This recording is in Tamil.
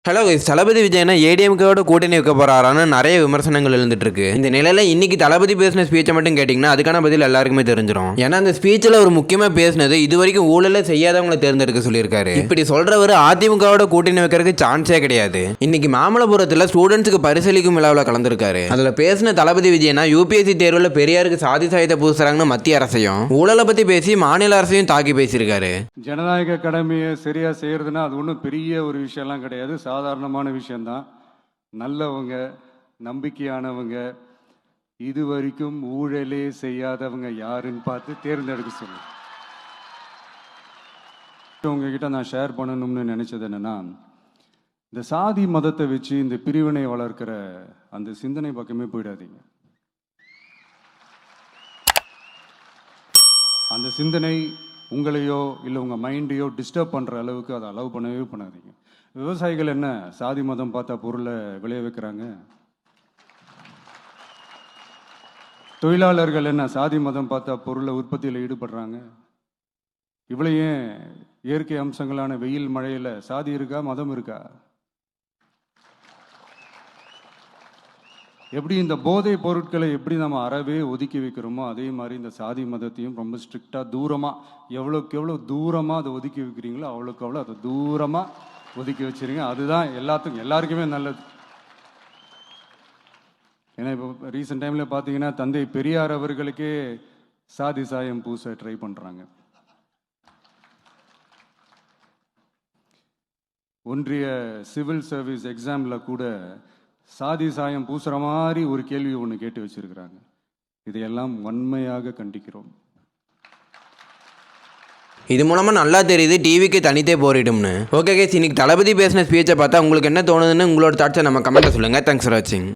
ஹலோ கைஸ், தளபதி விஜய்னா ஏடிஎம்கேவோட கூட்டணி வைக்க போறாரான்னு நிறைய விமர்சனங்கள் எழுந்துட்டு இருக்கு. இந்த நிலையில இன்னைக்கு தளபதி பேசின ஸ்பீச்சை மட்டும் கேட்டீங்கன்னா அதுக்கான பதில் எல்லாருக்குமே தெரிஞ்சிடும். ஏன்னா அந்த ஸ்பீச்சில் ஒரு முக்கியமா பேசினது இது வரைக்கும் ஊழல செய்யாதவங்களை தேர்ந்தெடுக்க சொல்லியிருக்காரு. இப்படி சொல்றவர் அதிமுகவோட கூட்டணி வைக்கிறதுக்கு சான்ஸே கிடையாது. இன்னைக்கு மாமல்லபுரத்தில் ஸ்டூடெண்ட்ஸுக்கு பரிசளிக்கும் விழாவில் கலந்துருக்காரு. அதுல பேசின தளபதி விஜய்னா யூபிஎஸ்சி தேர்வில் பெரியாருக்கு சாதி சாயத்தை பூசுறாங்கன்னு மத்திய அரசையும் ஊழலை பத்தி பேசி மாநில அரசையும் தாக்கி பேசியிருக்காரு. ஜனநாயக கடமையை சரியா செய்யறதுன்னா அது ஒன்றும் பெரிய ஒரு விஷயம்லாம் கிடையாது, சாதாரணமான விஷயம்தான். நல்லவங்க, நம்பிக்கையானவங்க, இது வரைக்கும் ஊழலே செய்யாதவங்க யாருன்னு பார்த்து தேர்ந்தெடுக்க சொல்லுங்க. உங்ககிட்ட நான் ஷேர் பண்ணணும்னு நினைச்சது என்னன்னா, இந்த சாதி மதத்தை வச்சு இந்த பிரிவினை வளர்க்கிற அந்த சிந்தனை பக்கமே போயிடாதீங்க. அந்த சிந்தனை உங்களையோ இல்லை உங்கள் மைண்டையோ டிஸ்டர்ப் பண்ணுற அளவுக்கு அதை அலோவ் பண்ணவே பண்ணாதீங்க. விவசாயிகள் என்ன சாதி மதம் பார்த்தா பொருளை விளைய வைக்கிறாங்க? தொழிலாளர்கள் என்ன சாதி மதம் பார்த்தா பொருளை உற்பத்தியில் ஈடுபடுறாங்க? இவ்வளோ ஏன் இயற்கை அம்சங்களான வெயில் மழையில் சாதி இருக்கா, மதம் இருக்கா? எப்படி இந்த போதை பொருட்களை எப்படி நம்ம அறவே ஒதுக்கி வைக்கிறோமோ அதே மாதிரி இந்த சாதி மதத்தையும் ரொம்ப ஸ்ட்ரிக்டாக தூரமாக எவ்வளோக்கு எவ்வளோ தூரமாக அதை ஒதுக்கி வைக்கிறீங்களோ அவ்வளோக்கு அவ்வளோ அதை தூரமாக ஒதுக்கி வச்சிருங்க. அதுதான் எல்லாருக்குமே நல்லது. ஏன்னா இப்போ ரீசெண்ட் டைமில் பார்த்தீங்கன்னா தந்தை பெரியார் அவர்களுக்கே சாதி சாயம் பூச ட்ரை பண்ணுறாங்க. ஒன்றிய சிவில் சர்வீஸ் எக்ஸாமில் கூட சாதி சாயம் பூசுற மாதிரி ஒரு கேள்வி ஒன்று கேட்டு வச்சிருக்கிறாங்க. இதையெல்லாம் வன்மையாக கண்டிக்கிறோம். இது மூலமா நல்லா தெரியுது டிவிக்கு தனித்தே போரிடும்னு. ஓகே கைஸ், இன்னைக்கு தளபதி பேசின ஸ்பீச்சை பார்த்தா உங்களுக்கு என்ன தோணுதுன்னு உங்களோட தாட்ஸை நம்ம கமெண்ட்டை சொல்லுங்க. தேங்க்ஸ் ஃபார் வாட்சிங்.